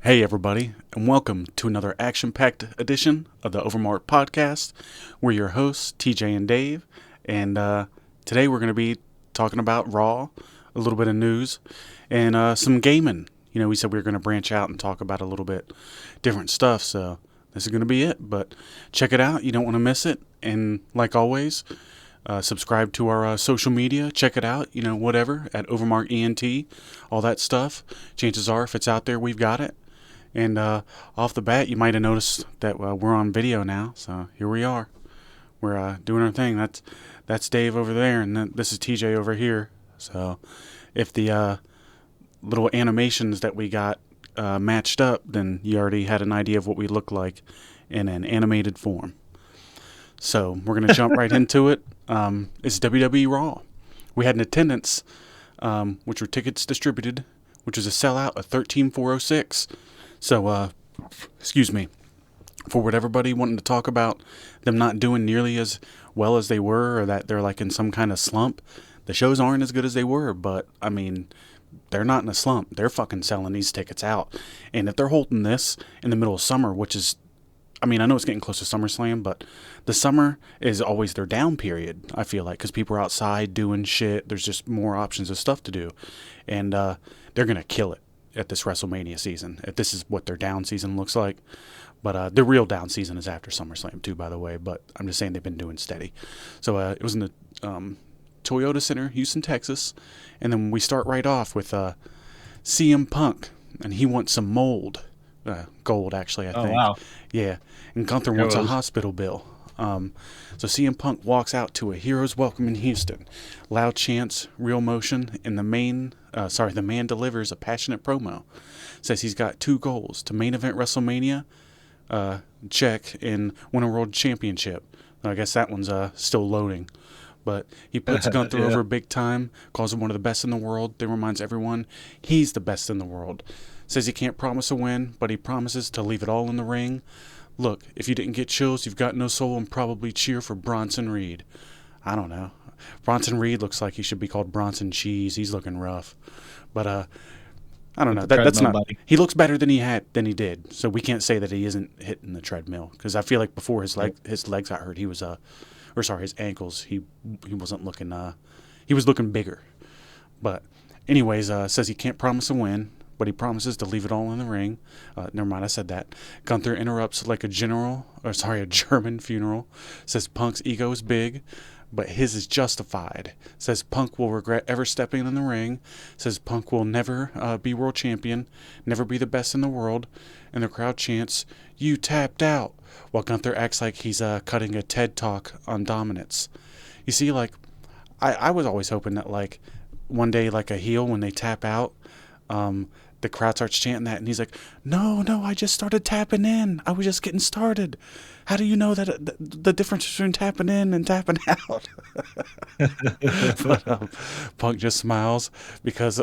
Hey, everybody, and welcome to another action-packed edition of the OverMark podcast. We're your hosts, TJ and Dave, and today we're going to be talking about Raw, a little bit of news, and some gaming. You know, we said we were going to branch out and talk about a little bit different stuff, so this is going to be it. But check it out. You don't want to miss it. And like always, subscribe to our social media. Check it out. You know, whatever, at OverMark ENT, all that stuff. Chances are, if it's out there, we've got it. And off the bat, you might have noticed that we're on video now. So here we are. We're doing our thing. That's Dave over there, and this is TJ over here. So if the little animations that we got matched up, then you already had an idea of what we look like in an animated form. So we're going to jump right into it. It's WWE Raw. We had an attendance, which were tickets distributed, which was a sellout of 13,406. So, excuse me, for what everybody wanting to talk about them not doing nearly as well as they were, or that they're like in some kind of slump. The shows aren't as good as they were, but I mean, they're not in a slump. They're fucking selling these tickets out. And if they're holding this in the middle of summer, which is, I mean, I know it's getting close to SummerSlam, but the summer is always their down period, I feel like, because people are outside doing shit. There's just more options of stuff to do. And they're going to kill it at this WrestleMania season, if this is what their down season looks like. But the real down season is after SummerSlam too, by the way. But I'm just saying they've been doing steady. So it was in the Toyota Center, Houston, Texas. And then we start right off with CM Punk, and he wants some gold, actually, I think. Oh, wow. Yeah, and Gunther wants a hospital bill. So CM Punk walks out to a hero's welcome in Houston. Loud chants, real motion, and the man delivers a passionate promo. Says he's got two goals: to main event WrestleMania, check, and win a world championship. I guess that one's still loading. But he puts Gunther over big time, calls him one of the best in the world, then reminds everyone he's the best in the world. Says he can't promise a win, but he promises to leave it all in the ring. Look, if you didn't get chills, you've got no soul, and probably cheer for Bronson Reed. I don't know. Bronson Reed looks like he should be called Bronson Cheese. He's looking rough. But I don't know. That's not. Buddy. He looks better than he did. So we can't say that he isn't hitting the treadmill, because I feel like before his legs got hurt, he was his ankles. He wasn't looking. He was looking bigger. But anyways, says he can't promise a win, but he promises to leave it all in the ring. Never mind, I said that. Gunther interrupts like a German funeral. Says Punk's ego is big, but his is justified. Says Punk will regret ever stepping in the ring. Says Punk will never be world champion, never be the best in the world. And the crowd chants, "You tapped out," while Gunther acts like he's cutting a TED Talk on dominance. You see, like, I was always hoping that, like, one day, like a heel, when they tap out, the crowd starts chanting that, and he's like, no, I just started tapping in. I was just getting started. How do you know that the difference between tapping in and tapping out? But Punk just smiles because,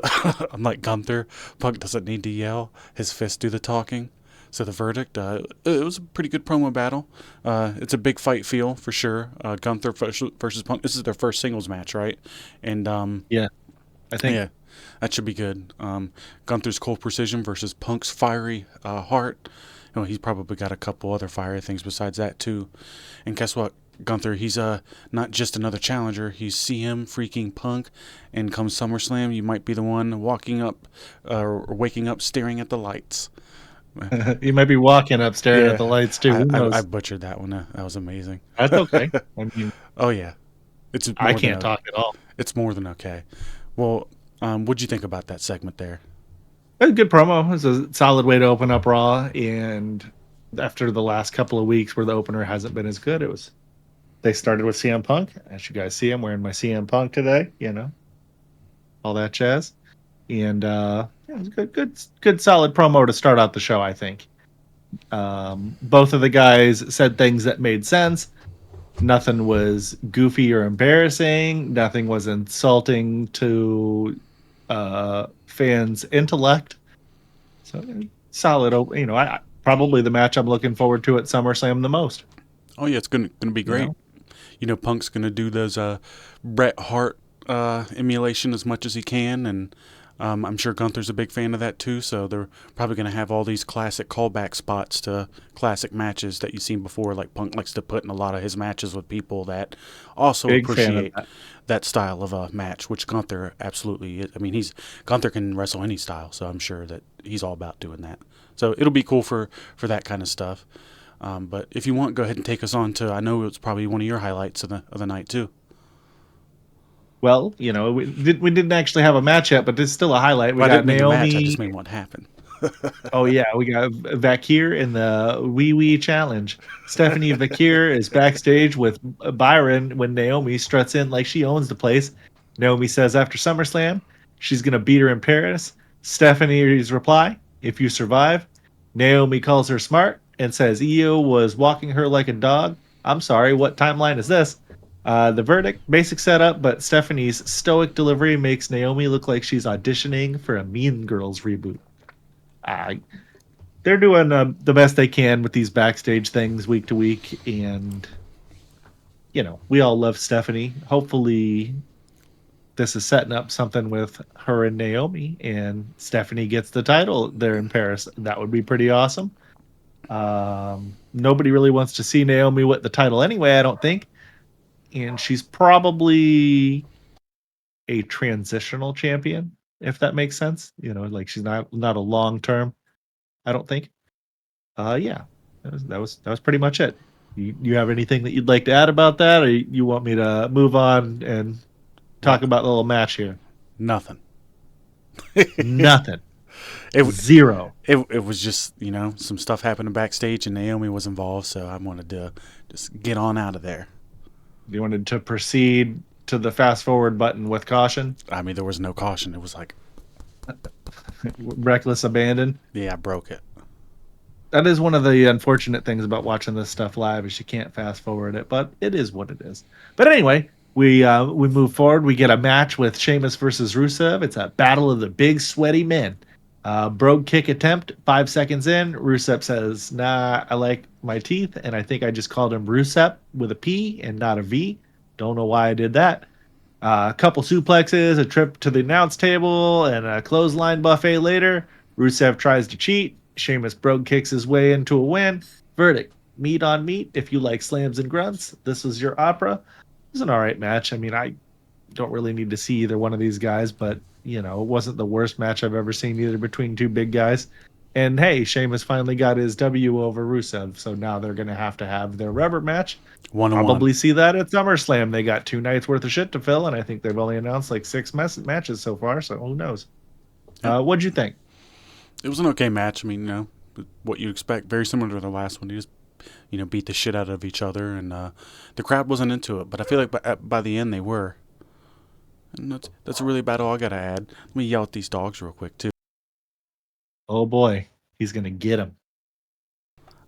unlike Gunther, Punk doesn't need to yell. His fists do the talking. So the verdict, it was a pretty good promo battle. It's a big fight feel, for sure. Gunther versus Punk. This is their first singles match, right? And yeah, I think. Yeah. That should be good. Gunther's cold precision versus Punk's fiery heart. You know, he's probably got a couple other fiery things besides that too. And guess what, Gunther? He's not just another challenger. He's CM freaking Punk. And come SummerSlam, you might be the one waking up or waking up staring at the lights. You might be walking up staring at the lights too. I butchered that one. That was amazing. That's okay. I mean, oh yeah, I can't talk at all. It's more than okay. Well. What'd you think about that segment there? A good promo. It was a solid way to open up Raw, and after the last couple of weeks where the opener hasn't been as good, they started with CM Punk. As you guys see, I'm wearing my CM Punk today. You know, all that jazz, and it was a good, solid promo to start out the show. I think both of the guys said things that made sense. Nothing was goofy or embarrassing. Nothing was insulting to fans' intellect. So solid. You know, I probably the match I'm looking forward to at SummerSlam the most. Oh yeah, it's gonna be great. You know, Punk's gonna do those Bret Hart emulation as much as he can, and I'm sure Gunther's a big fan of that too, so they're probably going to have all these classic callback spots to classic matches that you've seen before. Like Punk likes to put in a lot of his matches with people that also Big fan of appreciate that. that style of a match, which Gunther absolutely is. I mean, Gunther can wrestle any style, so I'm sure that he's all about doing that. So it'll be cool for that kind of stuff. But if you want, go ahead and take us on to. I know it's probably one of your highlights of the night too. Well, we didn't actually have a match yet, but this is still a highlight. We Well, I got didn't mean the match. I Naomi. just mean what happened. Oh yeah, we got Vaquer in the Wee Wee Challenge. Stephanie Vaquer is backstage with Byron when Naomi struts in like she owns the place. Naomi says after SummerSlam, she's gonna beat her in Paris. Stephanie's reply: "If you survive." Naomi calls her smart and says Io was walking her like a dog. I'm sorry, what timeline is this? The verdict: basic setup, but Stephanie's stoic delivery makes Naomi look like she's auditioning for a Mean Girls reboot. Uh, they're doing the best they can with these backstage things week to week, and we all love Stephanie. Hopefully this is setting up something with her and Naomi, and Stephanie gets the title there in Paris. That would be pretty awesome. Nobody really wants to see Naomi with the title anyway, I don't think, and she's probably a transitional champion, if that makes sense. Like she's not a long term, I don't think. Yeah, that was pretty much it. You have anything that you'd like to add about that, or you want me to move on and talk Well, about the little match here? nothing. Nothing. It Zero. it was just some stuff happening backstage and Naomi was involved, so I wanted to just get on out of there. You wanted to proceed to the fast forward button with caution, I mean, there was no caution. It was like, reckless abandon. yeah, I broke it. That is one of the unfortunate things about watching this stuff live is you can't fast forward it, but it is what it is. But anyway, we move forward. We get a match with Sheamus versus Rusev. It's a battle of the big sweaty men. Brogue kick attempt, 5 seconds in. Rusev says, "Nah, I like my teeth," and I think I just called him Rusev with a P and not a V. Don't know why I did that. A couple suplexes, a trip to the announce table, and a clothesline buffet later. Rusev tries to cheat. Sheamus Brogue kicks his way into a win. Verdict: meat on meat. If you like slams and grunts, this was your opera. It was an all right match. I mean, I don't really need to see either one of these guys, but it wasn't the worst match I've ever seen either between two big guys. And hey, Sheamus finally got his W over Rusev, so now they're going to have their rubber match. 1-on-1. Probably see that at SummerSlam. They got 2 nights worth of shit to fill, and I think they've only announced like 6 matches so far, so who knows? What'd you think? It was an okay match. I mean, what you expect. Very similar to the last one. You just, beat the shit out of each other, and the crowd wasn't into it. But I feel like by the end they were. And that's really about all I got to add. Let me yell at these dogs real quick, too. Oh boy, he's going to get him.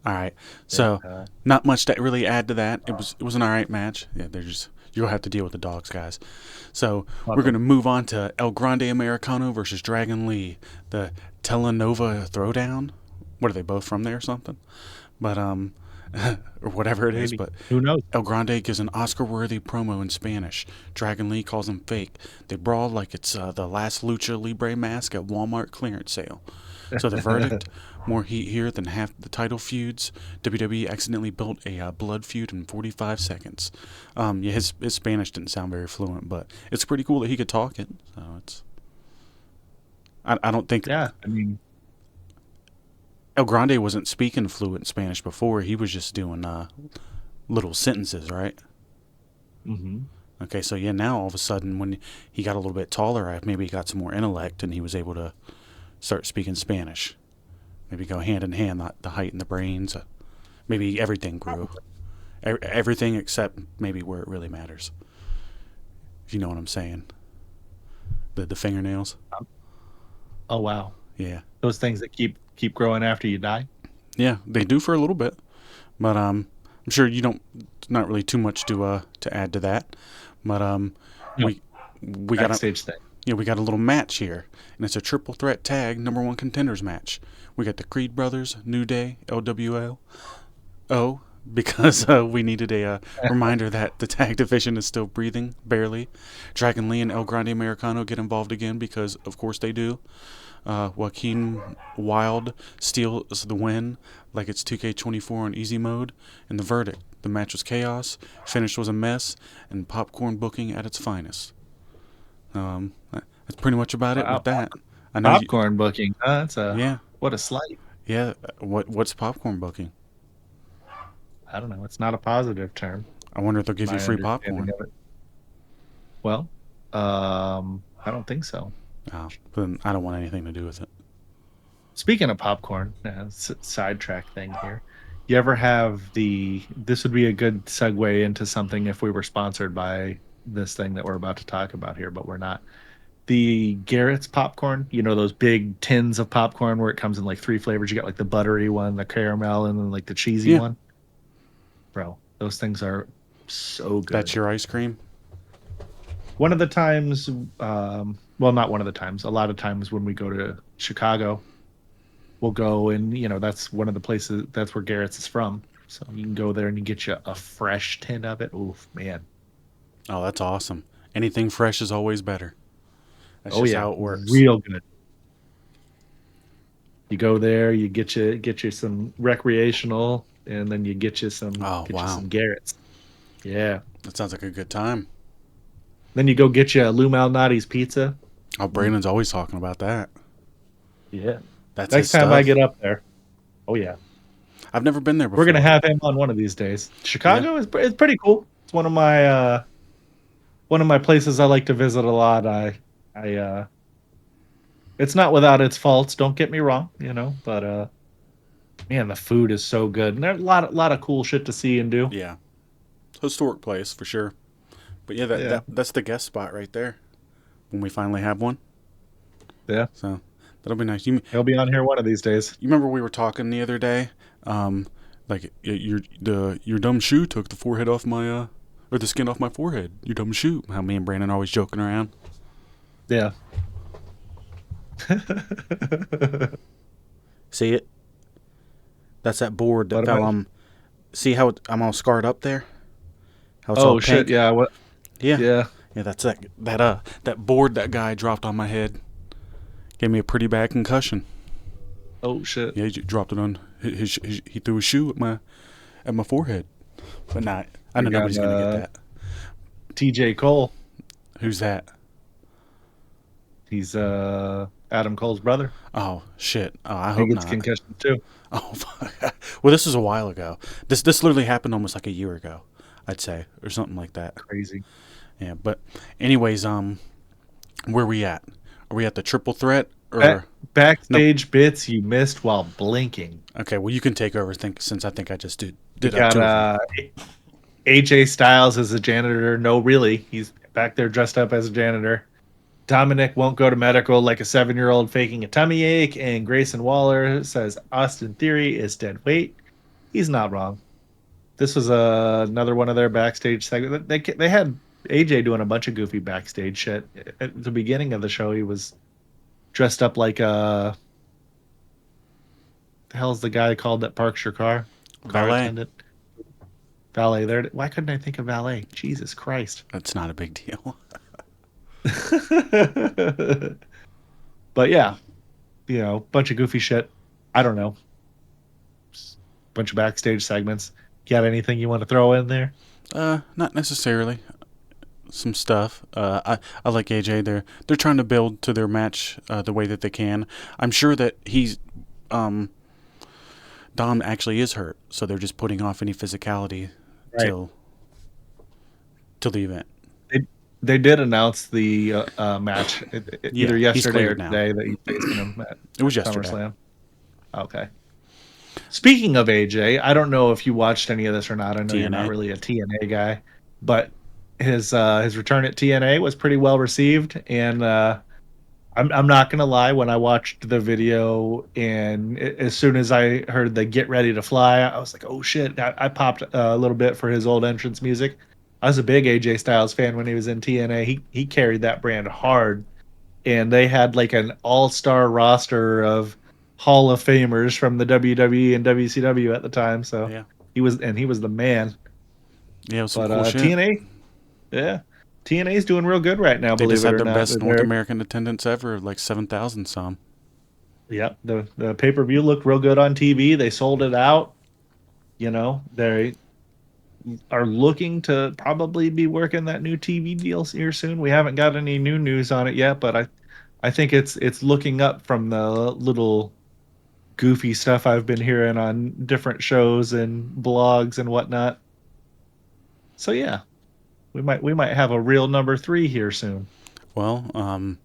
All right. So, not much to really add to that. It was an all right match. Yeah, you'll have to deal with the dogs, guys. So, we're going to move on to El Grande Americano versus Dragon Lee, the Telenova Throwdown. What are they, both from there or something? But or whatever it is. Maybe. But Who knows? El Grande gives an Oscar-worthy promo in Spanish. Dragon Lee calls him fake. They brawl like it's the last Lucha Libre mask at Walmart clearance sale. So the verdict: more heat here than half the title feuds. WWE accidentally built a blood feud in 45 seconds. Yeah, his Spanish didn't sound very fluent, but it's pretty cool that he could talk it. So it's. I don't think. Yeah, I mean, El Grande wasn't speaking fluent Spanish before. He was just doing little sentences, right? mm-hmm. Okay, so yeah, now all of a sudden when he got a little bit taller, maybe he got some more intellect and he was able to start speaking Spanish. Maybe go hand in hand, the height and the brains. Maybe everything grew. Everything except maybe where it really matters. If you know what I'm saying. The fingernails. Oh wow. Yeah. Those things that keep growing after you die. Yeah, they do for a little bit. But I'm sure you don't. Not really too much to add to that. But No. we got Backstage thing. Yeah, we got a little match here, and it's a triple threat tag #1 contenders match. We got the Creed brothers, New Day, LWO, because we needed a reminder that the tag division is still breathing, barely. Dragon Lee and El Grande Americano get involved again because, of course, they do. Joaquin Wild steals the win like it's 2K24 on easy mode. And the verdict: the match was chaos, finish was a mess, and popcorn booking at its finest. That's pretty much about it with that. I know popcorn booking. That's yeah. What a slight. Yeah. What's popcorn booking? I don't know. It's not a positive term. I wonder if they'll give you free popcorn. Well, I don't think so. Oh, then I don't want anything to do with it. Speaking of popcorn, sidetrack thing here. You ever have this would be a good segue into something if we were sponsored by this thing that we're about to talk about here, but we're not. The Garrett's popcorn, you know, those big tins of popcorn where it comes in like 3 flavors. You got like the buttery one, the caramel, and then like the cheesy one. Bro, those things are so good. That's your ice cream? One of the times, well, not one of the times, a lot of times when we go to Chicago, we'll go and, you know, that's one of the places, that's where Garrett's is from. So you can go there and you get you a fresh tin of it. Oof, man. Oh, that's awesome. Anything fresh is always better. That's just how it works. Real good. You go there, you get you some recreational, and then you get you some you some Garrett's. Yeah. That sounds like a good time. Then you go get you a Lou Malnati's pizza. Oh, Brandon's always talking about that. Yeah. That's next time I get up there. Oh yeah. I've never been there before. We're gonna have him on one of these days. Chicago is pretty cool. It's one of my places I like to visit a lot. It's not without its faults, don't get me wrong, you know, but man, the food is so good. And there's a lot of cool shit to see and do. Yeah. Historic place for sure. But yeah, that's the guest spot right there. When we finally have one. Yeah. So that'll be nice. He'll be on here one of these days. You remember we were talking the other day? Like your dumb shoe took the forehead off my or the skin off my forehead. You dumb shoe. How me and Brandon are always joking around. Yeah. See it? That's that board that fell. See how I'm all scarred up there? How it's all shit! pink? Yeah. What? Yeah. That's that board that guy dropped on my head. Gave me a pretty bad concussion. Oh shit! Yeah, he dropped it on he threw a shoe at my forehead. But not. I know nobody's gonna get that. TJ Cole. Who's that? He's Adam Cole's brother. Oh shit! Oh, I hope he gets not. concussion too. Oh, fuck. Well, this was a while ago. This literally happened almost like a year ago, I'd say, or something like that. Crazy. Yeah, but anyways, where we at? Are we at the triple threat or backstage bits you missed while blinking? Okay, well you can take over. Since I think I just did. Got AJ Styles as a janitor. No, really, he's back there dressed up as a janitor. Dominic won't go to medical like a 7-year-old faking a tummy ache, and Grayson Waller says Austin Theory is dead weight. He's not wrong. This was another one of their backstage segments. They had AJ doing a bunch of goofy backstage shit. At the beginning of the show, he was dressed up like the hell's the guy called that parks your car? Valet. Attendant. Valet. There. Why couldn't I think of valet? Jesus Christ. That's not a big deal. But yeah, you know, bunch of goofy shit. I don't know. Bunch of backstage segments. Got anything you want to throw in there? Not necessarily. Some stuff. I like AJ. They're trying to build to their match the way that they can. I'm sure that Dom actually is hurt, so they're just putting off any physicality till the event. They did announce the match either yesterday or today that he's facing him at it was yesterday. SummerSlam. Okay. Speaking of AJ, I don't know if you watched any of this or not. I know you're not really a TNA guy, but his return at TNA was pretty well received, and I'm not gonna lie. When I watched the video, and as soon as I heard the "Get Ready to Fly," I was like, "Oh shit!" I popped a little bit for his old entrance music. I was a big AJ Styles fan when he was in TNA. He carried that brand hard, and they had like an all-star roster of Hall of Famers from the WWE and WCW at the time. So He was the man. Yeah, it was some But cool shit. TNA, yeah, TNA's doing real good right now. They just Believe it had or their not, best North American attendance ever, like 7,000 some. Yep, the pay per view looked real good on TV. They sold it out. They are looking to probably be working that new TV deal here soon. We haven't got any new news on it yet, but I think it's looking up from the little goofy stuff I've been hearing on different shows and blogs and whatnot. So yeah, we might have a real number 3 here soon. Well,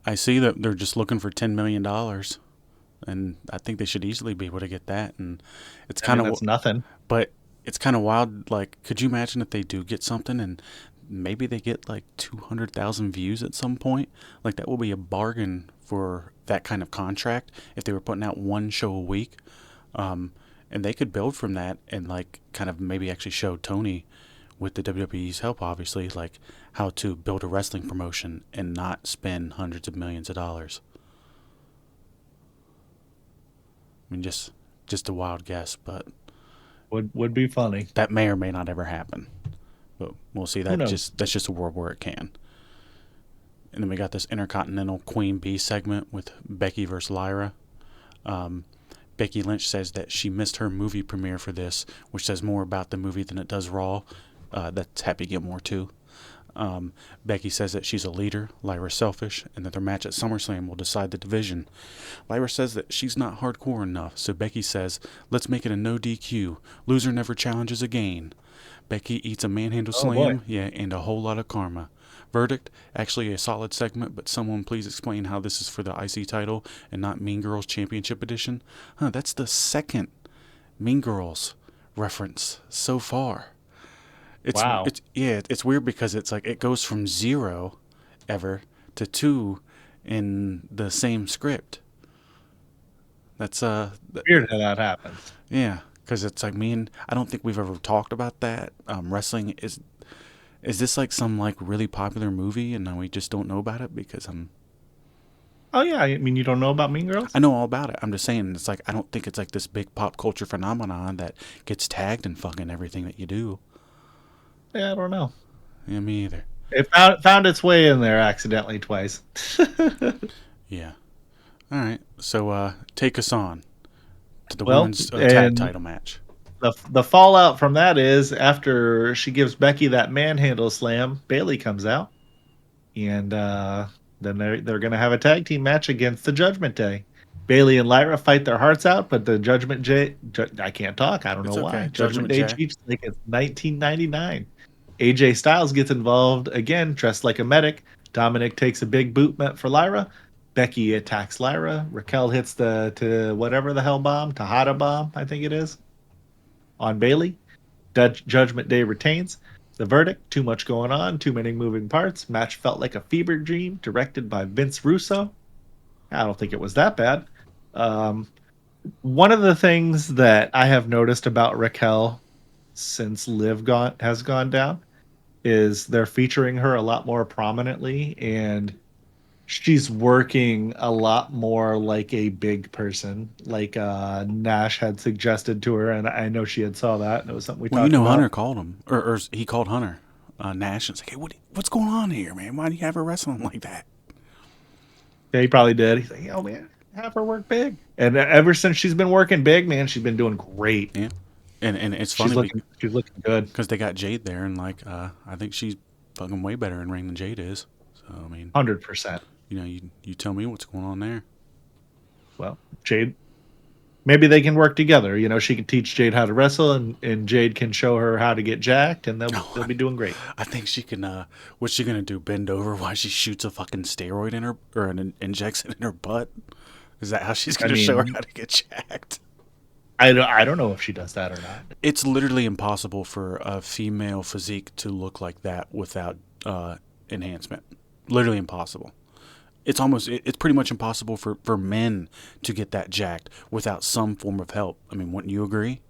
I see that they're just looking for $10 million, and I think they should easily be able to get that. And it's I kind mean, of, that's nothing. but it's kind of wild. Like, could you imagine if they do get something and maybe they get like 200,000 views at some point? Like, that will be a bargain for that kind of contract if they were putting out one show a week. And they could build from that and like kind of maybe actually show Tony, with the WWE's help, obviously, like how to build a wrestling promotion and not spend hundreds of millions of dollars. I mean, just a wild guess, but Would be funny. that may or may not ever happen. But we'll see. Who knows? That's just a world where it can. And then we got this Intercontinental Queen Bee segment with Becky versus Lyra. Becky Lynch says that she missed her movie premiere for this, which says more about the movie than it does Raw. That's Happy Gilmore too. Becky says that she's a leader, Lyra's selfish, and that their match at SummerSlam will decide the division. Lyra says that she's not hardcore enough, so Becky says, let's make it a no DQ. Loser never challenges again. Becky eats a manhandle slam, yeah, and a whole lot of karma. Verdict, actually a solid segment, but someone please explain how this is for the IC title and not Mean Girls Championship Edition. That's the second Mean Girls reference so far. Wow. It's weird because it's like it goes from 0 ever to 2 in the same script. That's Weird how that happens. yeah, because it's like I don't think we've ever talked about that. Wrestling is this like some like really popular movie and we just don't know about it because Oh yeah, I mean, you don't know about Mean Girls? I know all about it. I'm just saying it's like I don't think it's like this big pop culture phenomenon that gets tagged in fucking everything that you do. Yeah, I don't know. Yeah, me either. It found its way in there accidentally twice. Yeah. All right. So take us on to the Well, women's tag title match. The fallout from that is after she gives Becky that manhandle slam, Bayley comes out, and then they're going to have a tag team match against the Judgment Day. Bayley and Lyra fight their hearts out, but the Judgment Day, I can't talk. I don't know why. Okay. Judgment Day cheats like it's 1999. AJ Styles gets involved again, dressed like a medic. Dominic takes a big boot met for Lyra. Becky attacks Lyra. Raquel hits to whatever the hell bomb, Tejada bomb, I think it is, on Bayley. Judgment Day retains. The verdict, too much going on, too many moving parts. Match felt like a fever dream, directed by Vince Russo. I don't think it was that bad. One of the things that I have noticed about Raquel since Liv has gone down is they're featuring her a lot more prominently, and she's working a lot more like a big person, like Nash had suggested to her, and I know she had saw that, and it was something we talked about. Hunter called him, or he called Hunter, Nash, and was like, hey, what's going on here, man? Why do you have her wrestling like that? Yeah, he probably did. He's like, oh man, have her work big. And ever since she's been working big, man, she's been doing great. Yeah. And it's funny she's looking good because they got Jade there, and like I think she's fucking way better in ring than Jade is. So I mean, 100%. You know, you tell me what's going on there. Well, Jade, maybe they can work together. You know, she can teach Jade how to wrestle, and Jade can show her how to get jacked, and they'll be doing great. I think she can. What's she gonna do? Bend over while she shoots a fucking steroid in her, or injects it in her butt? Is that how she's gonna show her how to get jacked? I don't know if she does that or not. It's literally impossible for a female physique to look like that without enhancement. Literally impossible. It's pretty much impossible for men to get that jacked without some form of help. I mean, wouldn't you agree?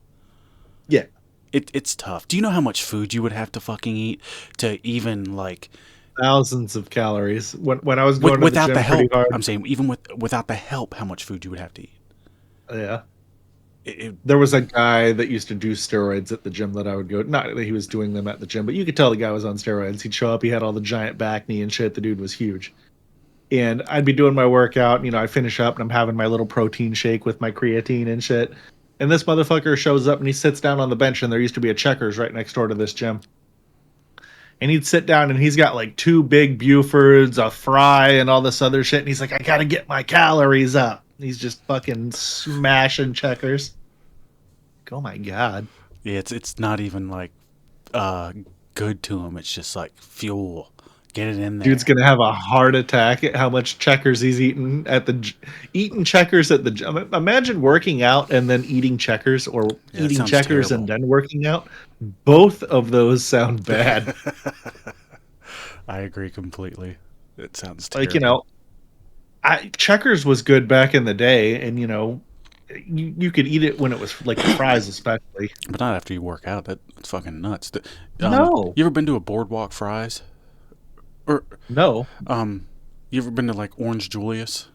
Yeah. It's tough. Do you know how much food you would have to fucking eat to even like thousands of calories? When I was going without to the gym the help, pretty hard, I'm saying even without the help, how much food you would have to eat. Yeah. There was a guy that used to do steroids at the gym that I would go. Not that he was doing them at the gym, but you could tell the guy was on steroids. He'd show up, he had all the giant back knee and shit. The dude was huge. And I'd be doing my workout, I finish up and I'm having my little protein shake with my creatine and shit. And this motherfucker shows up and he sits down on the bench, and there used to be a Checkers right next door to this gym. And he'd sit down and he's got like 2 big Bufords, a fry, and all this other shit. And he's like, I gotta get my calories up. He's just fucking smashing Checkers. Oh my god. Yeah, it's not even like good to him. It's just like fuel. Get it in there. Dude's gonna have a heart attack at how much Checkers he's eating eating Checkers at the gym. Imagine working out and then eating Checkers, or eating Checkers terrible. and then working out. Both of those sound bad. I agree completely. It sounds terrible. Checkers was good back in the day, and you could eat it when it was like the fries, especially. But not after you work out. That's fucking nuts. No. You ever been to a Boardwalk Fries? Or No. you ever been to like Orange Julius?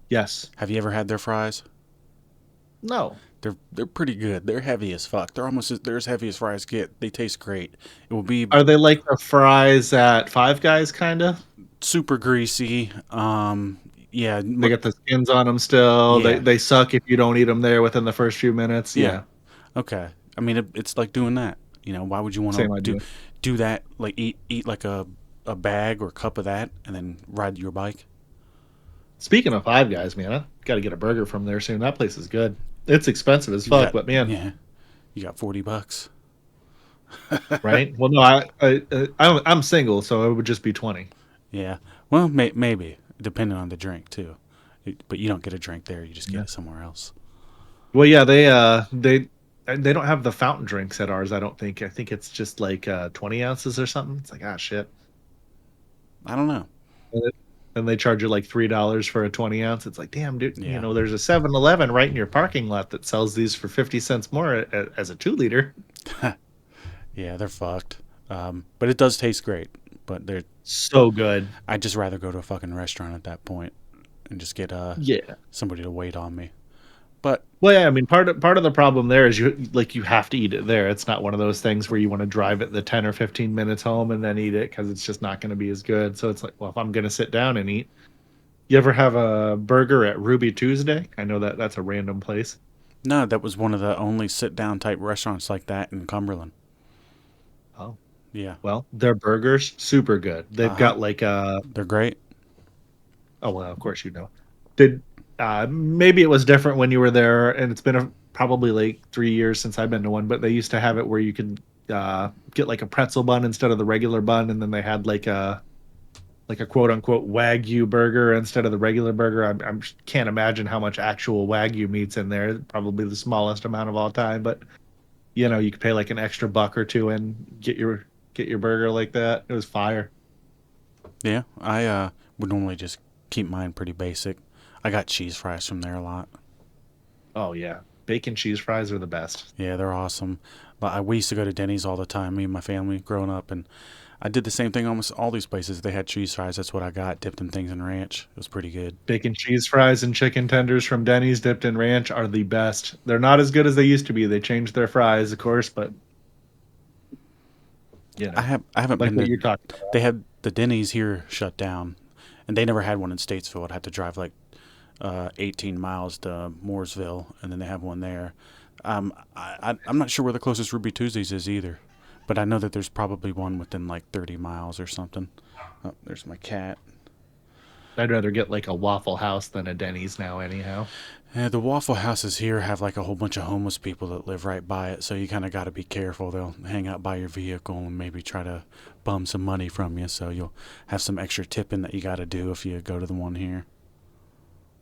Yes. Have you ever had their fries? No. They're pretty good. They're heavy as fuck. They're as heavy as fries get. They taste great. It will be Are they like the fries at Five Guys, kind of? super greasy. Yeah, They got the skins on them still. Yeah. They suck if you don't eat them there within the first few minutes. Yeah. Okay. I mean, it's like doing that. Why would you want Same to idea. do that? Like eat like a bag or a cup of that, and then ride your bike. Speaking of Five Guys, man, I got to get a burger from there soon. That place is good. It's expensive as fuck, but man, yeah, you got $40. right? Well, no, I'm single, so it would just be 20. Yeah. Well, maybe depending on the drink too. But you don't get a drink there. You just get it somewhere else. Well, yeah, they don't have the fountain drinks at ours. I don't think. I think it's just like 20 ounces or something. It's like, shit. I don't know. And they charge you like $3 for a 20 ounce. It's like, damn, dude. Yeah. There's a 7-Eleven right in your parking lot that sells these for 50 cents more as a 2-liter. Yeah, they're fucked. But it does taste great. But they're so good. I'd just rather go to a fucking restaurant at that point and just get somebody to wait on me. But well, yeah, I mean, part of the problem there is you have to eat it there. It's not one of those things where you want to drive it the 10 or 15 minutes home and then eat it, because it's just not going to be as good. So it's like, well, if I'm going to sit down and eat. You ever have a burger at Ruby Tuesday? I know that's a random place. No, that was one of the only sit down type restaurants like that in Cumberland. Oh. Yeah. Well, their burgers, super good. They've got like they're great. Oh, well, of course Did maybe it was different when you were there, and it's been probably like 3 years since I've been to one, but they used to have it where you could get like a pretzel bun instead of the regular bun, and then they had like a quote unquote Wagyu burger instead of the regular burger. I can't imagine how much actual Wagyu meat's in there. Probably the smallest amount of all time, but you could pay like an extra $1 or $2 and get your burger like that. It was fire. Yeah, I would normally just keep mine pretty basic. I got cheese fries from there a lot. Oh yeah, bacon cheese fries are the best. Yeah, they're awesome. But we used to go to Denny's all the time, me and my family growing up, and I did the same thing almost all these places. They had cheese fries. That's what I got, dipped in things in ranch. It was pretty good. Bacon cheese fries and chicken tenders from Denny's dipped in ranch are the best. They're not as good as they used to be. They changed their fries, of course, but I haven't like been what to. you're talking about. They had the Denny's here shut down, and they never had one in Statesville. I'd have to drive like 18 miles to Mooresville, and then they have one there. I'm not sure where the closest Ruby Tuesdays is either, but I know that there's probably one within like 30 miles or something. Oh, there's my cat. I'd rather get like a Waffle House than a Denny's now, anyhow. Yeah, the Waffle Houses here have like a whole bunch of homeless people that live right by it, so you kind of got to be careful. They'll hang out by your vehicle and maybe try to bum some money from you, so you'll have some extra tipping that you got to do if you go to the one here.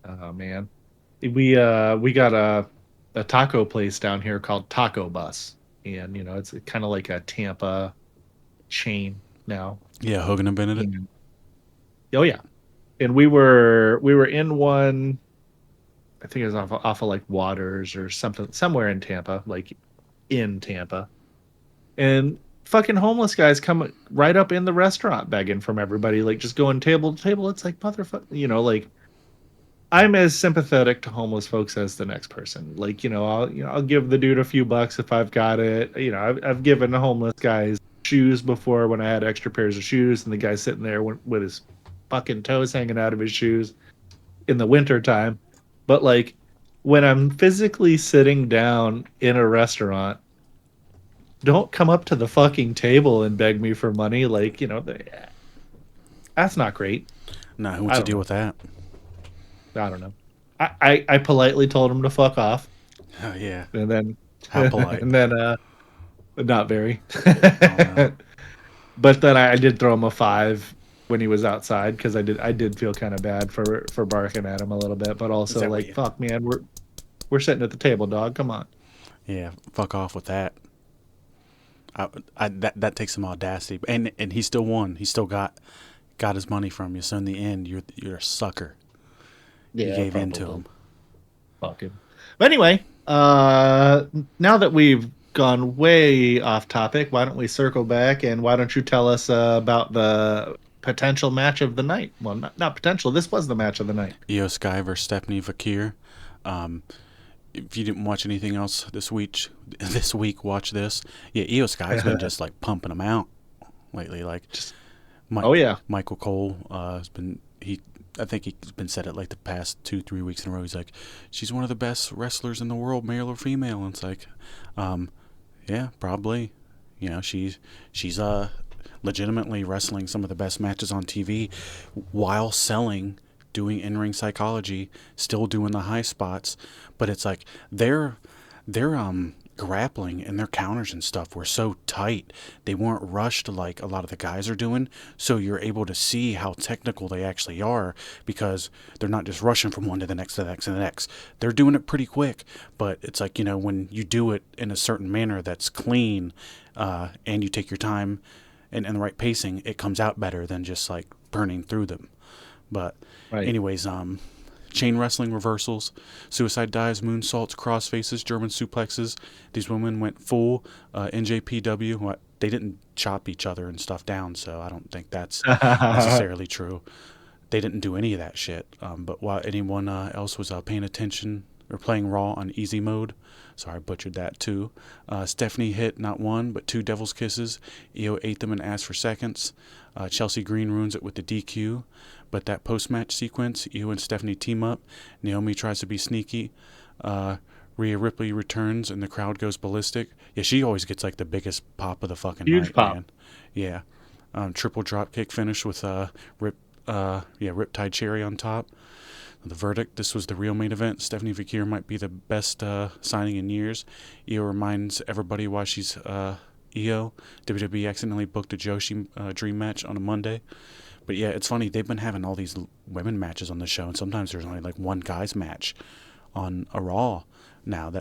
Oh man, we got a taco place down here called Taco Bus, and it's kind of like a Tampa chain now. Yeah, Hogan invented it. Oh yeah, and we were in one. I think it was off of like Waters or something, somewhere in Tampa, and fucking homeless guys come right up in the restaurant begging from everybody, like just going table to table. It's like, motherfucker, like I'm as sympathetic to homeless folks as the next person. Like, I'll give the dude a few bucks if I've got it. I've given the homeless guys shoes before when I had extra pairs of shoes, and the guy sitting there with his fucking toes hanging out of his shoes in the winter time. But like, when I'm physically sitting down in a restaurant, don't come up to the fucking table and beg me for money. Like, that's not great. Nah, who wants to deal with that? I don't know. I politely told him to fuck off. Oh yeah. And then How polite. And then not very. Oh, no. But then I did throw him a 5 when he was outside, because I did feel kind of bad for barking at him a little bit, but also like, fuck man, we're sitting at the table, dog. Come on. Yeah, fuck off with that. That takes some audacity, and he still won. He still got his money from you. So in the end, you're a sucker. Yeah, you gave in to him. Fuck him. But anyway, now that we've gone way off topic, why don't we circle back, and why don't you tell us about the potential match of the night? Well, not potential. This was the match of the night. IYO SKY versus Stephanie Vaquer. If you didn't watch anything else this week, watch this. Yeah, IYO SKY's been just like pumping them out lately. Like, Michael Cole has been I think he's been said it like the past 2-3 weeks in a row. He's like, she's one of the best wrestlers in the world, male or female. And it's like, yeah, probably. She's legitimately wrestling some of the best matches on TV while doing in-ring psychology, still doing the high spots. But it's like their grappling and their counters and stuff were so tight. They weren't rushed like a lot of the guys are doing. So you're able to see how technical they actually are, because they're not just rushing from one to the next, to the next, and the next. They're doing it pretty quick. But it's like, when you do it in a certain manner that's clean, and you take your time and the right pacing, it comes out better than just like burning through them. But anyways, chain wrestling reversals, suicide dives, moonsaults, cross faces, German suplexes. These women went full NJPW. They didn't chop each other and stuff down, so I don't think that's necessarily true. They didn't do any of that shit. But while anyone else was paying attention or playing Raw on easy mode, sorry, I butchered that too. Stephanie hit not one, but 2 devil's kisses. IYO ate them and asked for seconds. Chelsea Green ruins it with the DQ. But that post-match sequence, IYO and Stephanie team up. Naomi tries to be sneaky. Rhea Ripley returns and the crowd goes ballistic. Yeah, she always gets like the biggest pop of the fucking huge night, pop. man. Yeah. Triple drop kick finish with Riptide Cherry on top. The verdict: this was the real main event. Stephanie Vaquer might be the best signing in years. IYO reminds everybody why she's IYO. WWE accidentally booked a Joshi dream match on a Monday. But yeah, it's funny. They've been having all these women matches on the show, and sometimes there's only like one guy's match on a Raw now.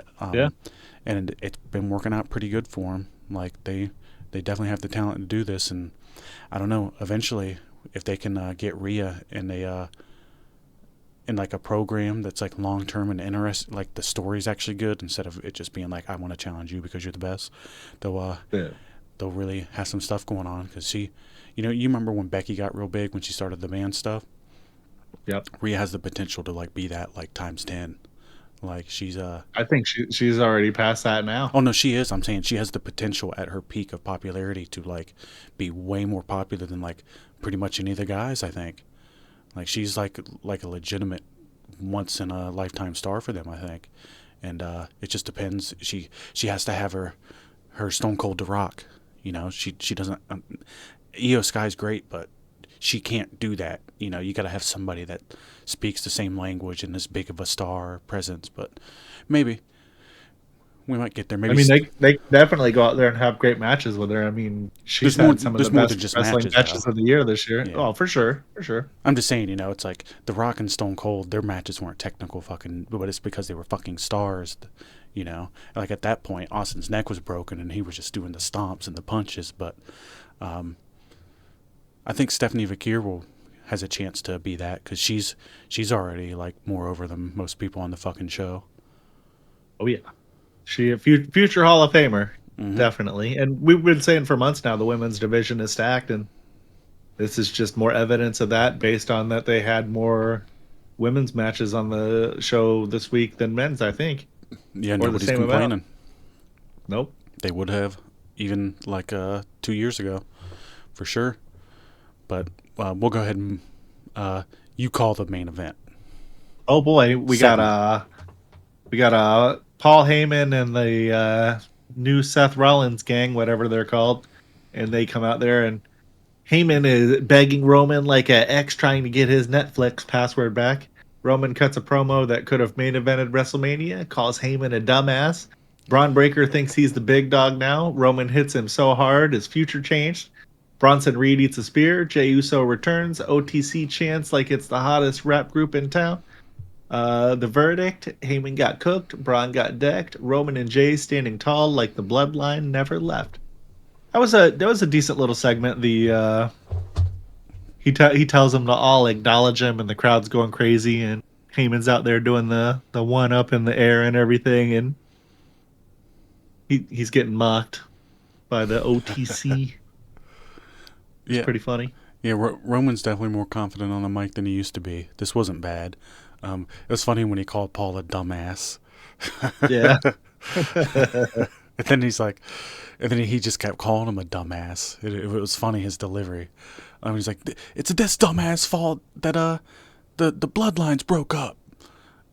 And it's been working out pretty good for them. Like they definitely have the talent to do this, and I don't know. Eventually, if they can get Rhea in like a program that's like long term and interesting, like the story's actually good instead of it just being like, I want to challenge you because you're the best. They'll really have some stuff going on, because she. You remember when Becky got real big when she started the band stuff? Yep. Rhea has the potential to like be that like times 10. Like she's I think she's already past that now. Oh no, she is. I'm saying she has the potential at her peak of popularity to like be way more popular than like pretty much any of the guys, I think. Like she's like a legitimate once in a lifetime star for them, I think. And it just depends. She has to have her Stone Cold to rock. She doesn't. IYO SKY's great, but she can't do that. You got to have somebody that speaks the same language and is big of a star presence. But maybe we might get there. Maybe they definitely go out there and have great matches with her. I mean, she's had some of the best wrestling matches of the year this year. Yeah. Oh, for sure. I'm just saying, it's like The Rock and Stone Cold, their matches weren't technical fucking, but it's because they were fucking stars. Like at that point, Austin's neck was broken and he was just doing the stomps and the punches. But I think Stephanie Vaquer has a chance to be that, because she's already like more over than most people on the fucking show. Oh yeah, she a future Hall of Famer, definitely. And we've been saying for months now the women's division is stacked, and this is just more evidence of that, based on that they had more women's matches on the show this week than men's, I think. Yeah, Or the nobody's same amount. complaining. Nope. They would have, even like 2 years ago, for sure. But we'll go ahead and you call the main event. Oh boy, we got Paul Heyman and the new Seth Rollins gang, whatever they're called, and they come out there, and Heyman is begging Roman like an ex trying to get his Netflix password back. Roman cuts a promo that could have main evented WrestleMania, calls Heyman a dumbass. Braun Breaker thinks he's the big dog now. Roman hits him so hard, his future changed. Bronson Reed eats a spear. Jey Uso returns. OTC chants like it's the hottest rap group in town. The verdict: Heyman got cooked. Braun got decked. Roman and Jey standing tall like the bloodline never left. That was a decent little segment. The he tells them to all acknowledge him, and the crowd's going crazy, and Heyman's out there doing the one up in the air and everything, and he's getting mocked by the OTC. It's pretty funny. Yeah, Roman's definitely more confident on the mic than he used to be. This wasn't bad. It was funny when he called Paul a dumbass. Yeah. And then he's like, and then he just kept calling him a dumbass. It was funny, his delivery. He's like, it's this dumbass fault that the bloodlines broke up.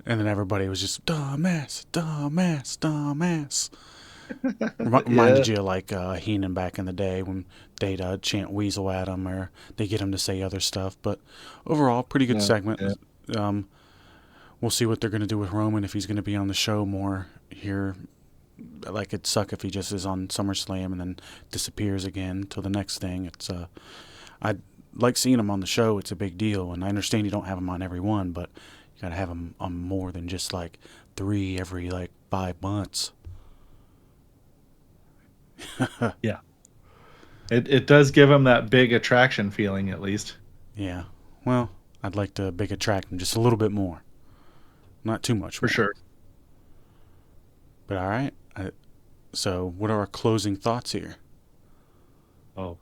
And then everybody was just dumbass, dumbass, dumbass. Reminded you of like Heenan back in the day when they'd chant weasel at him, or they get him to say other stuff. But overall, pretty good segment. Yeah. We'll see what they're going to do with Roman, if he's going to be on the show more here. Like, it'd suck if he just is on SummerSlam and then disappears again till the next thing. I like seeing him on the show. It's a big deal, and I understand you don't have him on every one, but you got to have him on more than just like 3 every like 5 months. Yeah. It does give him that big attraction feeling, at least. Yeah. Well, I'd like to big attract him just a little bit more. Not too much more. For sure. But all right. So what are our closing thoughts here? Oh.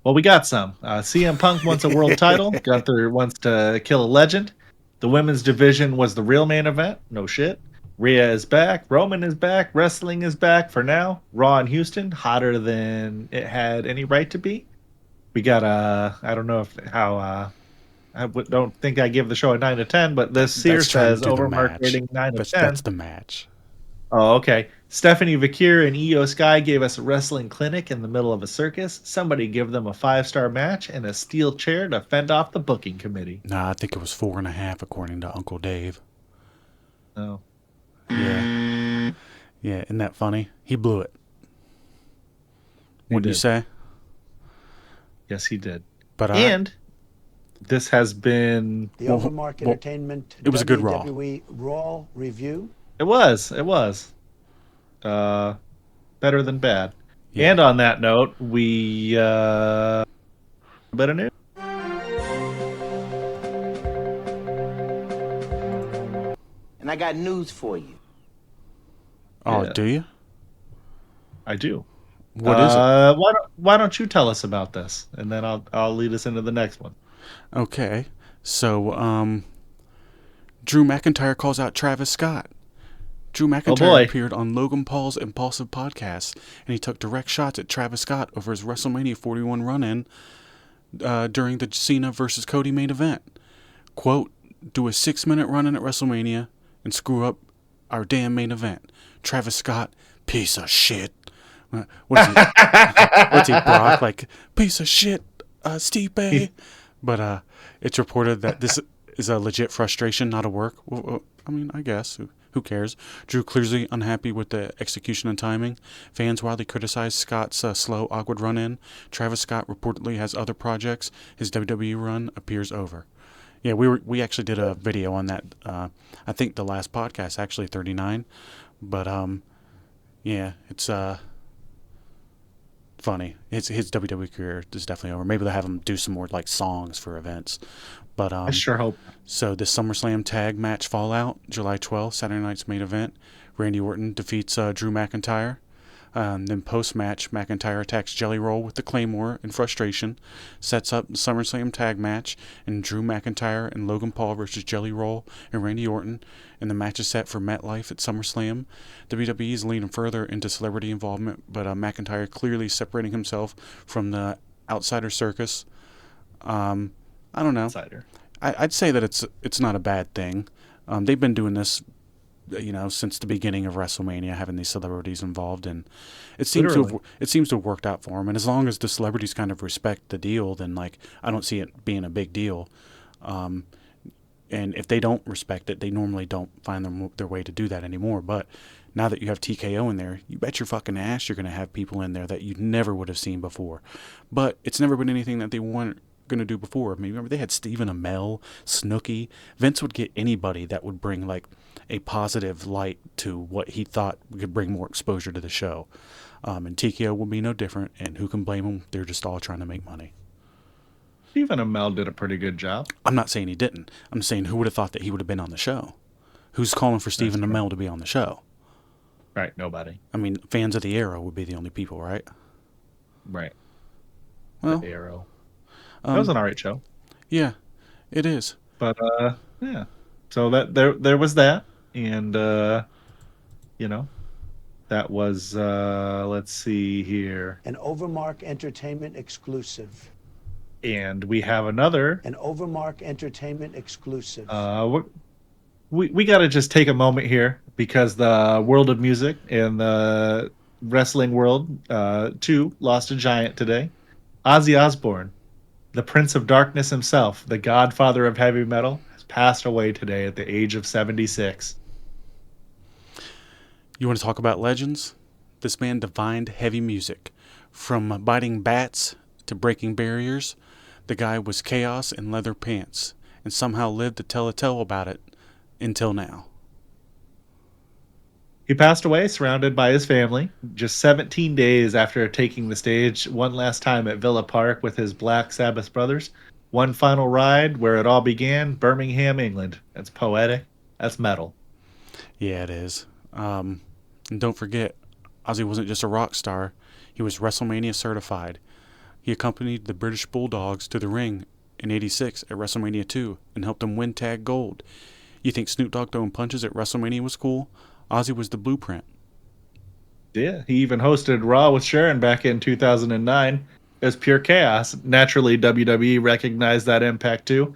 Well, we got some. CM Punk wants a world title. Gunther wants to kill a legend. The women's division was the real main event. No shit. Rhea is back. Roman is back. Wrestling is back for now. Raw in Houston, hotter than it had any right to be. We got I don't know I don't think I give the show a 9 to 10, but this here says OverMark rating 9 to 10. That's the match. Oh, okay. Stephanie Vaquer and IYO SKY gave us a wrestling clinic in the middle of a circus. Somebody give them a 5-star match and a steel chair to fend off the booking committee. Nah, I think it was 4.5 according to Uncle Dave. Oh. Yeah. Yeah, isn't that funny? He blew it. What'd you say? Yes, he did. But and this has been the OverMark Entertainment. It was a good WWE Raw review. It was. Better than bad. Yeah. And on that note, we a bit of news. And I got news for you. Oh, do you? I do. What is it? Why don't you tell us about this, and then I'll lead us into the next one. Okay. So, Drew McIntyre calls out Travis Scott. Drew McIntyre appeared on Logan Paul's Impulsive podcast, and he took direct shots at Travis Scott over his WrestleMania 41 run-in during the Cena versus Cody main event. Quote, do a 6-minute run-in at WrestleMania and screw up our damn main event. Travis Scott, piece of shit. What's he, Brock? Like, piece of shit, Stipe. But it's reported that this is a legit frustration, not a work. Well, I mean, I guess. Who cares? Drew clearly unhappy with the execution and timing. Fans widely criticized Scott's slow, awkward run-in. Travis Scott reportedly has other projects. His WWE run appears over. Yeah, we actually did a video on that. I think the last podcast, actually 39. But yeah, it's funny. His WWE career is definitely over. Maybe they'll have him do some more like songs for events. But I sure hope. So the SummerSlam tag match Fallout, July 12th, Saturday night's main event. Randy Orton defeats Drew McIntyre. Then post-match, McIntyre attacks Jelly Roll with the Claymore in frustration, sets up the SummerSlam tag match, and Drew McIntyre and Logan Paul versus Jelly Roll and Randy Orton, and the match is set for MetLife at SummerSlam. WWE is leaning further into celebrity involvement, but McIntyre clearly separating himself from the outsider circus. I don't know. Outsider. I'd say that it's not a bad thing. They've been doing this, since the beginning of WrestleMania, having these celebrities involved, and it seems to have worked out for them. And as long as the celebrities kind of respect the deal, then I don't see it being a big deal. And if they don't respect it, they normally don't find their way to do that anymore. But now that you have TKO in there, you bet your fucking ass you're going to have people in there that you never would have seen before. But it's never been anything that they weren't going to do before. I mean, remember they had Stephen Amell, Snooki. Vince would get anybody that would bring a positive light to what he thought could bring more exposure to the show. And TKO will be no different. And who can blame them? They're just all trying to make money. Stephen Amell did a pretty good job. I'm not saying he didn't. I'm saying who would have thought that he would have been on the show? Who's calling for Stephen Amell to be on the show? Right, nobody. I mean, fans of the Arrow would be the only people, right? Right. Well, the Arrow. That was an alright show. Yeah, it is. But yeah. So that there was that, and that was let's see here. An OverMark Entertainment exclusive. And we have another. An OverMark Entertainment exclusive. We got to just take a moment here because the world of music and the wrestling world too lost a giant today. Ozzy Osbourne, the Prince of Darkness himself, the godfather of heavy metal, has passed away today at the age of 76. You want to talk about legends? This man defined heavy music. From biting bats to breaking barriers, the guy was chaos in leather pants and somehow lived to tell a tale about it until now. He passed away surrounded by his family just 17 days after taking the stage one last time at Villa Park with his Black Sabbath brothers. One final ride where it all began, Birmingham, England. That's poetic. That's metal. Yeah, it is. And don't forget, Ozzy wasn't just a rock star. He was WrestleMania certified. He accompanied the British Bulldogs to the ring in '86 at WrestleMania 2 and helped them win Tag Gold. You think Snoop Dogg throwing punches at WrestleMania was cool? Ozzy was the blueprint. Yeah, he even hosted Raw with Sharon back in 2009. It was pure chaos. Naturally, WWE recognized that impact too.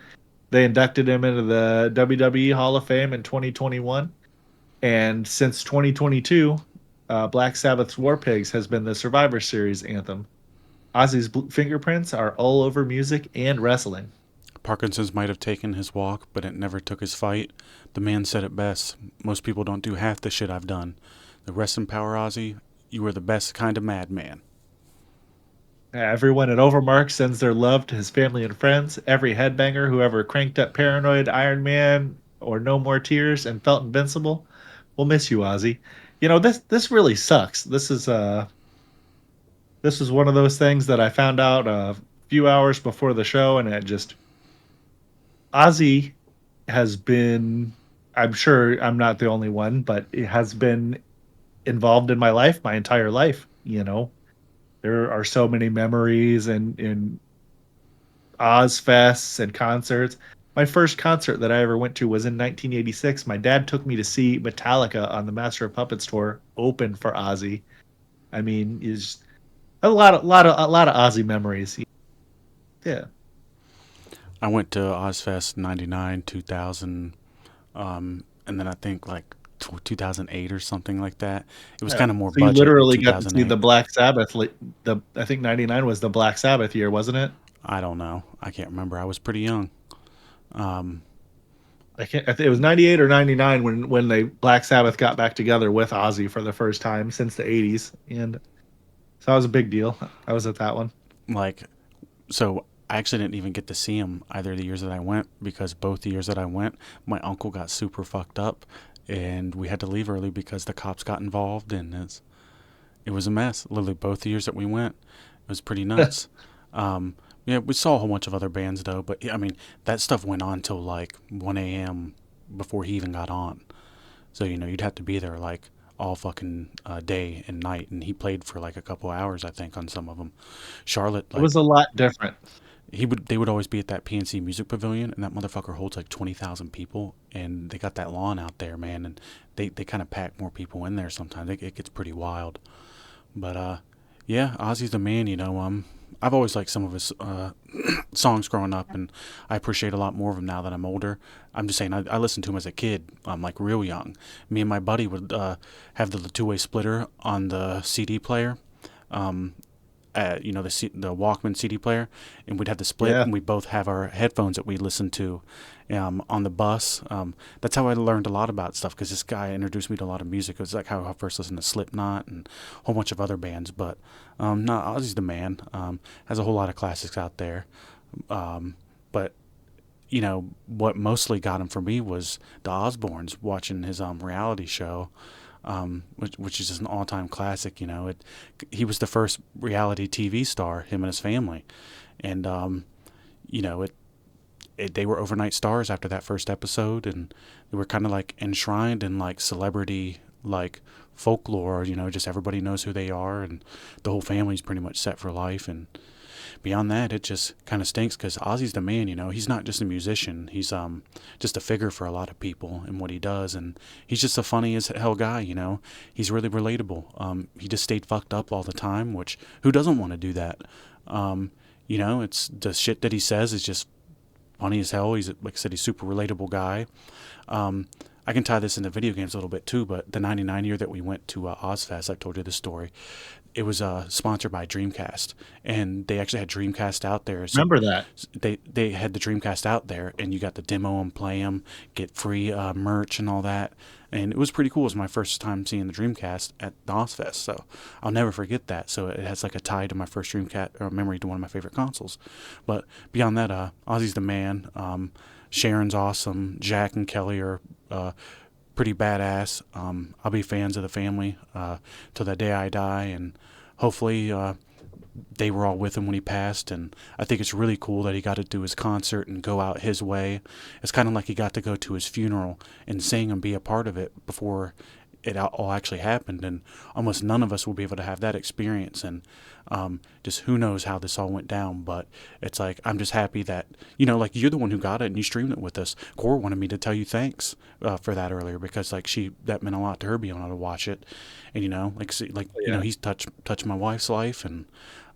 They inducted him into the WWE Hall of Fame in 2021. And since 2022, Black Sabbath's War Pigs has been the Survivor Series anthem. Ozzy's fingerprints are all over music and wrestling. Parkinson's might have taken his walk, but it never took his fight. The man said it best. Most people don't do half the shit I've done. The rest in power, Ozzy. You are the best kind of madman. Everyone at OverMark sends their love to his family and friends. Every headbanger who ever cranked up Paranoid, Iron Man, or No More Tears and felt invincible. We'll miss you, Ozzy. This really sucks. This is one of those things that I found out a few hours before the show, and it just... Ozzy has been, I'm sure I'm not the only one, but it has been involved in my life, my entire life. There are so many memories and Oz fests and concerts. My first concert that I ever went to was in 1986. My dad took me to see Metallica on the Master of Puppets tour, open for Ozzy. I mean, is a lot of Ozzy memories. Yeah. I went to Ozfest 99, 2000, and then I think 2008 or something like that. It was kind of more so budget. You literally got to see the Black Sabbath. I think 99 was the Black Sabbath year, wasn't it? I don't know. I can't remember. I was pretty young. I think it was 98 or 99 when they Black Sabbath got back together with Ozzy for the first time since the 80s, and so that was a big deal. I was at that one. So I actually didn't even get to see him either of the years that I went, because both the years that I went, my uncle got super fucked up, and we had to leave early because the cops got involved, and it was a mess. Literally both the years that we went, it was pretty nuts. Yeah, we saw a whole bunch of other bands though, but I mean that stuff went on till 1 a.m. before he even got on. So you'd have to be there all fucking day and night, and he played for like a couple hours, I think, on some of them. Charlotte, It was a lot different. they would always be at that PNC Music Pavilion, and that motherfucker holds like 20,000 people, and they got that lawn out there, man, and they kind of pack more people in there sometimes. It gets pretty wild, but yeah, Ozzy's the man, you know. I've always liked some of his songs growing up, and I appreciate a lot more of them now that I'm older. I'm just saying, I listened to him as a kid, like real young. Me and my buddy would have the two-way splitter on the CD player, you know, the Walkman CD player, and we'd have the split, Yeah. and we both have our headphones that we listen to on the bus. That's how I learned a lot about stuff, because this guy introduced me to a lot of music. It was like how I first listened to Slipknot and a whole bunch of other bands. But no, Ozzy's the man. Has a whole lot of classics out there. But you know, what mostly got him for me was the Osbournes, watching his reality show, which is just an all-time classic. You know, he was the first reality TV star, him and his family, and you know, they were overnight stars after that first episode, and they were kind of like enshrined in like celebrity like folklore. You know, just everybody knows who they are, and the whole family's pretty much set for life. And beyond that, it just kind of stinks, because Ozzy's the man. You know, he's not just a musician. He's just a figure for a lot of people in what he does, and he's just a funny as hell guy. You know, he's really relatable. He just stayed fucked up all the time, which who doesn't want to do that? You know, it's the shit that he says is just funny as hell. He's, like I said, he's a super relatable guy. I can tie this into video games a little bit too, but the '99 year that we went to Ozfest, I've told you this story. It was sponsored by Dreamcast, and they actually had Dreamcast out there. So Remember that? they had the Dreamcast out there, and you got to demo them, play them, get free merch and all that. And it was pretty cool. It was my first time seeing the Dreamcast at the Ozfest, so I'll never forget that. So it has like a tie to my first Dreamcast, or memory to one of my favorite consoles. But beyond that, Ozzy's the man. Sharon's awesome. Jack and Kelly are pretty badass. I'll be fans of the family till the day I die, and hopefully they were all with him when he passed. And I think it's really cool that he got to do his concert and go out his way. It's kind of like he got to go to his funeral and sing and be a part of it before it all actually happened, and almost none of us will be able to have that experience. And just who knows how this all went down, but it's like, I'm just happy that, you know, like, you're the one who got it and you streamed it with us. Cora wanted me to tell you thanks for that earlier, because like that meant a lot to her being able to watch it. And you know, like, see, like, you know, he's touched my wife's life, and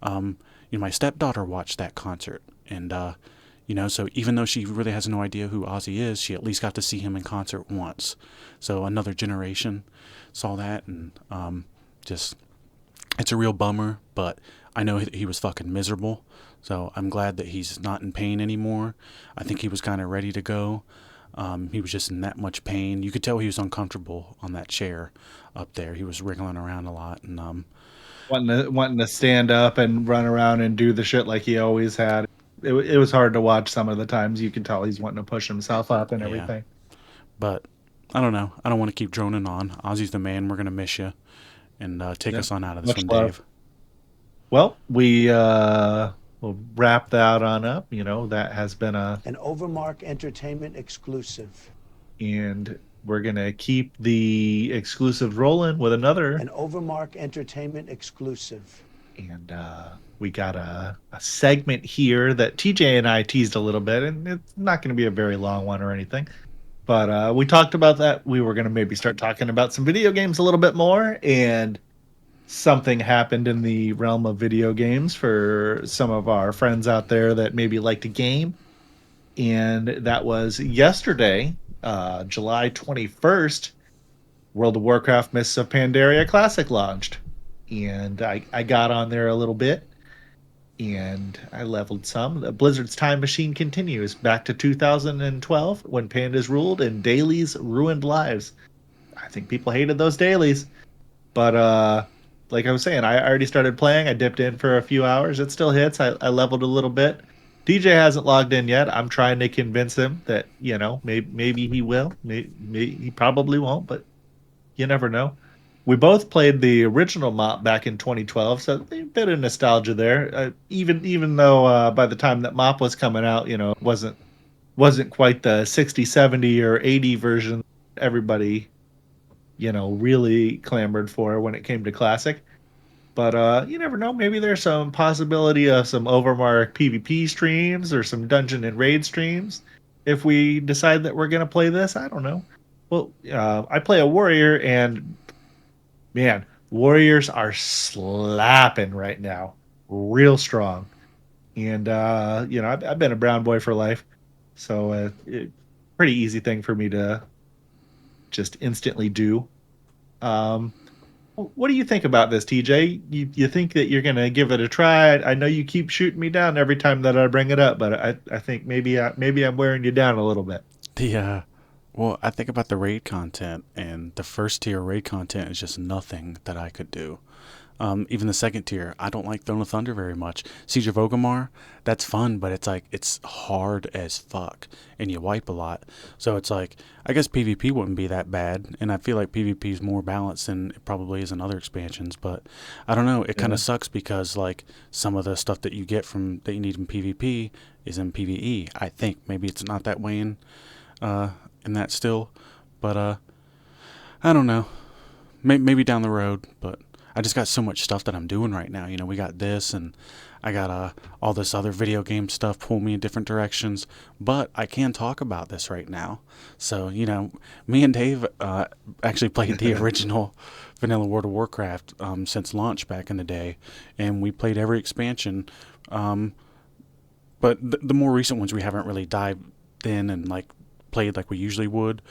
you know, my stepdaughter watched that concert, and you know, so even though she really has no idea who Ozzy is, she at least got to see him in concert once. So another generation saw that, and just, it's a real bummer, but I know he was fucking miserable. So I'm glad that he's not in pain anymore. I think he was kind of ready to go. He was just in that much pain. You could tell he was uncomfortable on that chair up there. He was wriggling around a lot, and Wanting to stand up and run around and do the shit like he always had. It was hard to watch some of the times. You can tell he's wanting to push himself up and everything. But I don't know. I don't want to keep droning on. Ozzy's the man. We're gonna miss you, and take us on out of this one, love. Dave. Well, we'll wrap that on up. You know, that has been An OverMark Entertainment exclusive. and we're gonna keep the exclusive rolling with another. An OverMark Entertainment exclusive. And we got a segment here that TJ and I teased a little bit, and it's not going to be a very long one or anything. But we talked about that. We were going to maybe start talking about some video games a little bit more, and something happened in the realm of video games for some of our friends out there that maybe like to game. And that was yesterday, July 21st, World of Warcraft Mists of Pandaria Classic launched. And I got on there a little bit, and I leveled some. The Blizzard's time machine continues back to 2012, when pandas ruled and dailies ruined lives. I think people hated those dailies, but like I was saying, I already started playing. I dipped in for a few hours. It still hits. I leveled a little bit. DJ hasn't logged in yet. I'm trying to convince him that, you know, maybe he will. Maybe he probably won't, but you never know. We both played the original mop back in 2012, so a bit of nostalgia there. Even though by the time that mop was coming out, you know, it wasn't quite the 60, 70, or 80 version everybody, really clamored for when it came to Classic. But you never know. Maybe there's some possibility of some Overmark PvP streams or some Dungeon and Raid streams. If we decide that we're going to play this, I don't know. Well, I play a Warrior, and man, Warriors are slapping right now. Real strong. And, I've been a brown boy for life. So pretty easy thing for me to just instantly do. Um, what do you think about this, TJ? You think that you're gonna give it a try? I know you keep shooting me down every time that I bring it up, but I think maybe I'm wearing you down a little bit. Well, I think about the raid content, and the first tier raid content is just nothing that I could do. Even the second tier, I don't like Throne of Thunder very much. Siege of Orgrimmar, that's fun, but it's hard as fuck, and you wipe a lot. So it's like, I guess PvP wouldn't be that bad, and I feel like PvP is more balanced than it probably is in other expansions. But I don't know, it kind of sucks because like some of the stuff that you get from that you need in PvP is in PvE. I think maybe it's not that way in that still, but I don't know. Maybe down the road, but I just got so much stuff that I'm doing right now. We got this, and I got all this other video game stuff pull me in different directions. But I can talk about this right now. So, me and Dave actually played the original vanilla World of Warcraft since launch back in the day, and we played every expansion. But the more recent ones we haven't really dived in and like played like we usually would.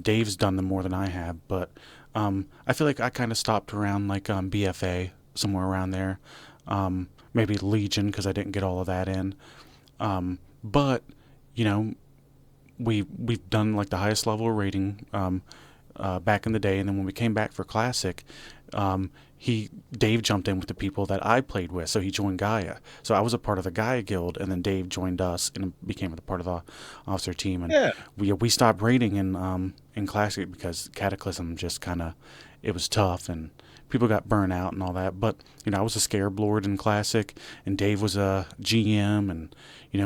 Dave's done them more than I have, but I feel like I kind of stopped around like BFA, somewhere around there. Maybe Legion, because I didn't get all of that in. But we've done like the highest level rating back in the day, and then when we came back for Classic, Dave jumped in with the people that I played with, so he joined Gaia. So I was a part of the Gaia guild, and then Dave joined us and became a part of the officer team. And we stopped raiding in Classic because Cataclysm just kind of, it was tough and people got burnt out and all that. But I was a scarab lord in Classic, and Dave was a GM, and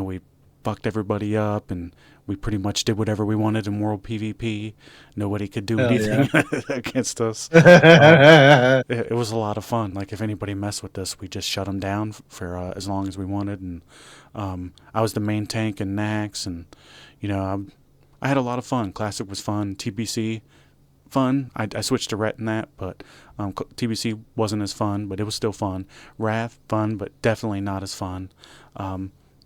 we fucked everybody up, and we pretty much did whatever we wanted in World PvP. Nobody could do anything against us. It was a lot of fun. Like, if anybody messed with us, we just shut them down for as long as we wanted. And I was the main tank in Nax, and I had a lot of fun. Classic was fun. TBC, fun. I switched to Ret in that, but TBC wasn't as fun, but it was still fun. Wrath, fun, but definitely not as fun.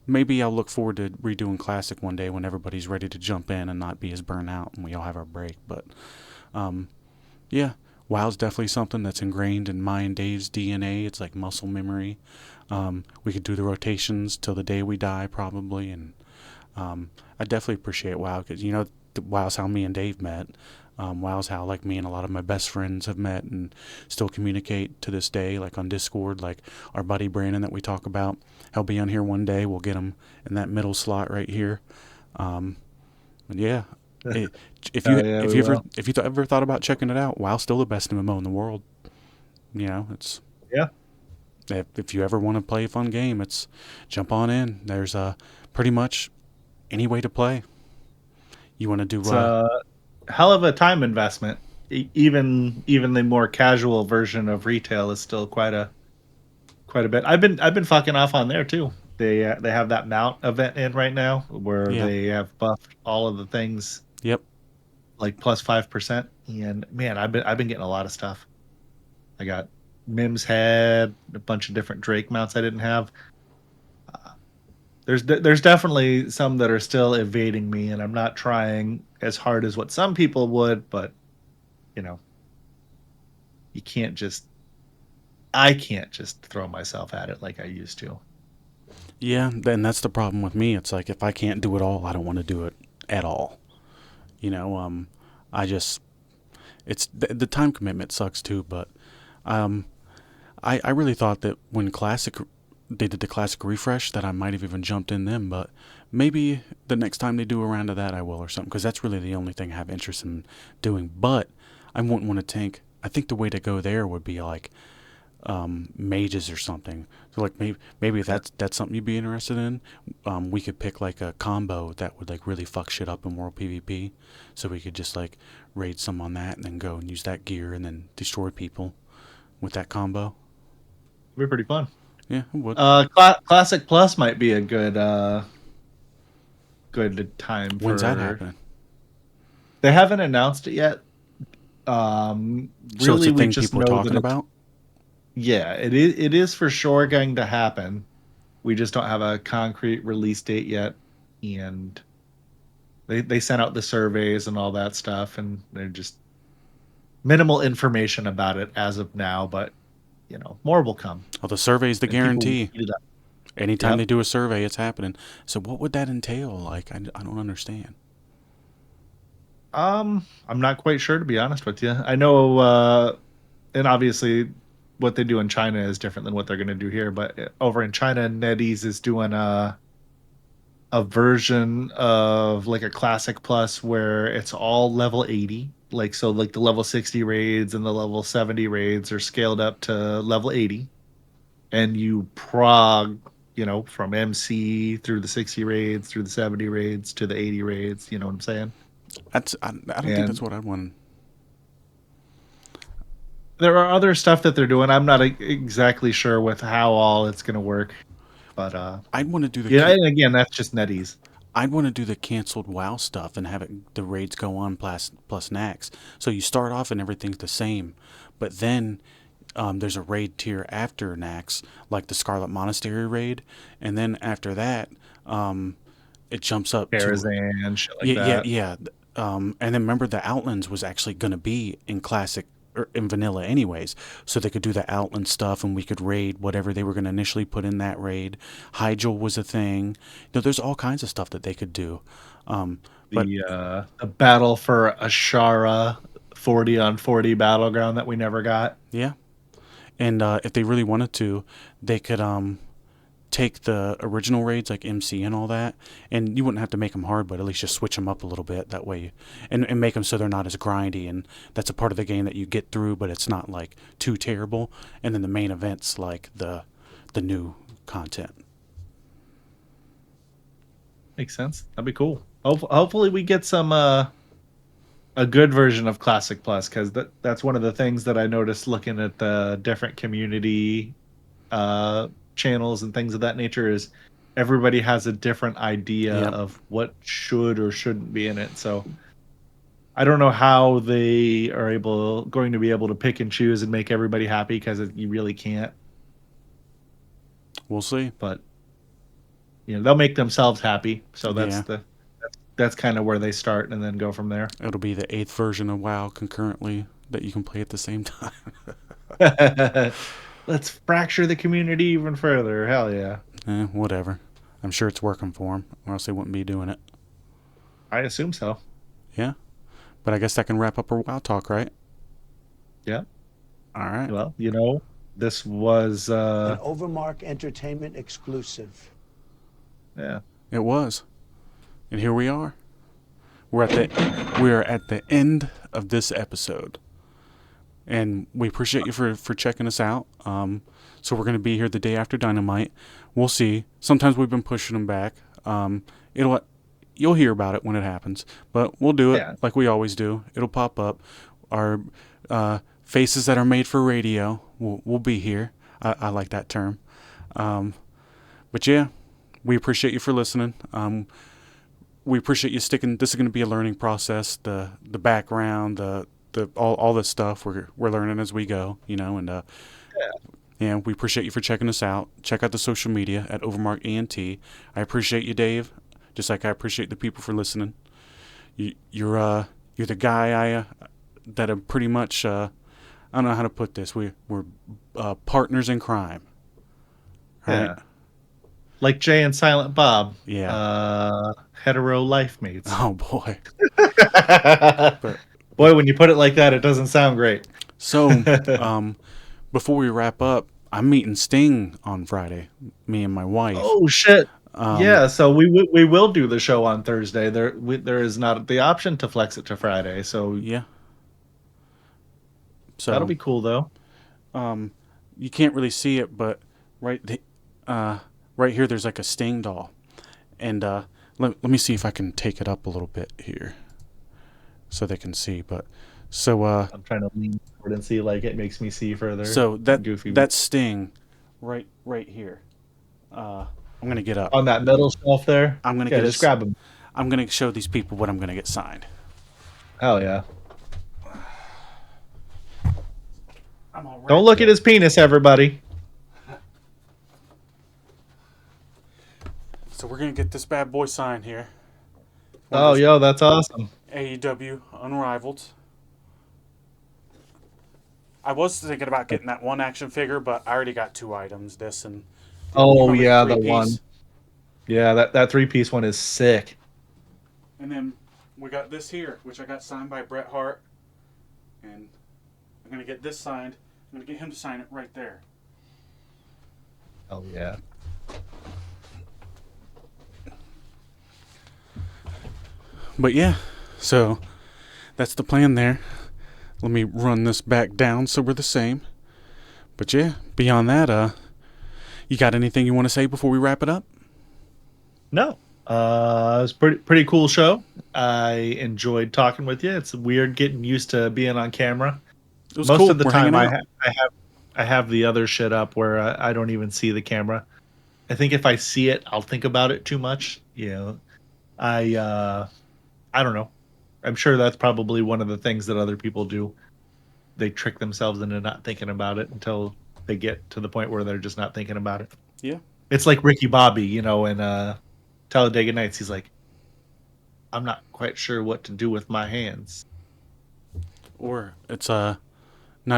Maybe I'll look forward to redoing Classic one day when everybody's ready to jump in and not be as burnt out and we all have our break. But yeah, WoW's definitely something that's ingrained in my and Dave's DNA. It's like muscle memory. We could do the rotations till the day we die probably, and I definitely appreciate WoW because WoW's how me and Dave met. WoW's how like me and a lot of my best friends have met and still communicate to this day, like on Discord. Like our buddy Brandon that we talk about, he'll be on here one day. We'll get him in that middle slot right here. But yeah, if you ever thought about checking it out, WoW's still the best MMO in the world. It's if you ever want to play a fun game, it's jump on in. There's pretty much any way to play. You want to do hell of a time investment. Even the more casual version of retail is still quite a bit. I've been fucking off on there too. They have that mount event in right now where they have buffed all of the things. Yep. Like plus 5%, and man, I've been getting a lot of stuff. I got Mim's head, a bunch of different Drake mounts I didn't have. There's definitely some that are still evading me, and I'm not trying as hard as what some people would, but you can't just I can't just throw myself at it like I used to. Yeah, then that's the problem with me. It's like if I can't do it all, I don't want to do it at all. I just it's the time commitment sucks too, but I really thought that when they did the Classic refresh that I might have even jumped in them, but maybe the next time they do a round of that I will or something, because that's really the only thing I have interest in doing. But I wouldn't want to tank. I think the way to go there would be like mages or something. So like maybe if that's something you'd be interested in, we could pick like a combo that would like really fuck shit up in World PvP. So we could just like raid some on that and then go and use that gear and then destroy people with that combo. It'd be pretty fun. Yeah, it would. Classic Plus might be a good time. When's that happening? They haven't announced it yet. So Really, it's a we thing just people are know talking that about? yeah, it is for sure going to happen. We just don't have a concrete release date yet, and they sent out the surveys and all that stuff, and they're just minimal information about it as of now. But more will come. Oh, the survey's the And people guarantee. eat it up. Anytime Yep. they do a survey, it's happening. So what would that entail? Like, I don't understand. I'm not quite sure, to be honest with you. I know, and obviously, what they do in China is different than what they're going to do here. But over in China, NetEase is doing a version of like a Classic Plus where it's all level 80. Like so, like the level 60 raids and the level 70 raids are scaled up to level 80, and you prog, from MC through the 60 raids, through the 70 raids to the 80 raids. You know what I'm saying? I don't think that's what I want. There are other stuff that they're doing. I'm not exactly sure with how all it's going to work, but I'd want to do and again, that's just NetEase. I'd want to do the canceled WoW stuff and have the raids go on plus Nax. So you start off and everything's the same, but then there's a raid tier after Nax, like the Scarlet Monastery raid, and then after that, it jumps up Karazhan, shit like that. yeah. And then remember the Outlands was actually going to be in Classic or in Vanilla anyways, so they could do the Outland stuff and we could raid whatever they were going to initially put in that raid. Hyjal was a thing. There's all kinds of stuff that they could do. But The battle for Ashara 40 on 40 battleground that we never got. yeah, and if they really wanted to, they could take the original raids like MC and all that, and you wouldn't have to make them hard, but at least just switch them up a little bit that way, and make them so they're not as grindy, and that's a part of the game that you get through, but it's not like too terrible. And then the main events like the new content. Makes sense. That'd be cool. Hopefully we get some a good version of Classic Plus, because that's one of the things that I noticed looking at the different community channels and things of that nature is everybody has a different idea of what should or shouldn't be in it. So I don't know how they are going to be able to pick and choose and make everybody happy, because you really can't. We'll see. But they'll make themselves happy. So that's kind of where they start and then go from there. It'll be the 8th version of WoW concurrently that you can play at the same time. Let's fracture the community even further. Hell yeah. Whatever. I'm sure it's working for them, or else they wouldn't be doing it. I assume so. Yeah. But I guess that can wrap up our WoW talk, right? Yeah. All right. Well, this was An OverMark Entertainment exclusive. Yeah. It was. And here we are. We are at the end of this episode. And we appreciate you for checking us out. So we're going to be here the day after Dynamite. We'll see. Sometimes we've been pushing them back. You'll hear about it when it happens, but we'll do it like we always do. It'll pop up. Our faces that are made for radio will be here. I like that term. But yeah, we appreciate you for listening. We appreciate you sticking. This is going to be a learning process. The background, all this stuff we're learning as we go, and yeah, we appreciate you for checking us out. Check out the social media at OverMark ENT. I appreciate you, Dave, just like I appreciate the people for listening. You're the guy that I'm pretty much I don't know how to put this. We're partners in crime. Right? Yeah. Like Jay and Silent Bob. Yeah. Hetero life mates. Oh boy. Boy, when you put it like that, it doesn't sound great. So, before we wrap up, I'm meeting Sting on Friday. Me and my wife. Oh shit! Yeah, so we will do the show on Thursday. There is not the option to flex it to Friday. So yeah. So that'll be cool though. you can't really see it, but right here there's like a Sting doll. And let me see if I can take it up a little bit here so they can see. But so I'm trying to lean forward and see, like, it makes me see further. so that Goofy. that Sting right here. I'm gonna get up. On that middle shelf there. I'm gonna just grab him. I'm gonna show these people what I'm gonna get signed. Hell yeah. Don't look at his penis, everybody. So we're gonna get this bad boy signed here. Oh, yo, that's awesome. AEW Unrivaled. I was thinking about getting that one action figure, but I already got 2 items. This and oh yeah, the 3-piece? one. Yeah, that 3-piece one is sick. And then we got this here, which I got signed by Bret Hart, and I'm gonna get this signed. I'm gonna get him to sign it right there. Oh yeah. But yeah, so that's the plan there. Let me run this back down so we're the same. But yeah, beyond that, you got anything you want to say before we wrap it up? No. It was pretty cool show. I enjoyed talking with you. It's weird getting used to being on camera. It was Most cool. of the We're time hanging out. I have the other shit up where I don't even see the camera. I think if I see it, I'll think about it too much. You know, I don't know. I'm sure that's probably one of the things that other people do. They trick themselves into not thinking about it until they get to the point where they're just not thinking about it. Yeah. It's like Ricky Bobby, you know, in Talladega Nights. He's like, I'm not quite sure what to do with my hands. Or it's not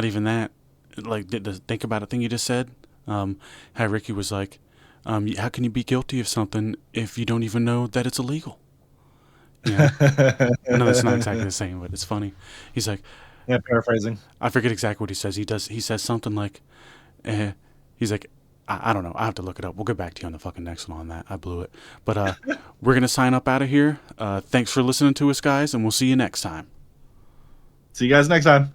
even that. Like the think about it thing you just said. How Ricky was like, how can you be guilty of something if you don't even know that it's illegal? Yeah. I know that's not exactly the same, but it's funny. He's like, yeah, paraphrasing. I forget exactly what he says. He says something like, he's like, I don't know. I have to look it up. We'll get back to you on the fucking next one on that. I blew it. But we're going to sign up out of here. Thanks for listening to us, guys, and we'll see you next time. See you guys next time.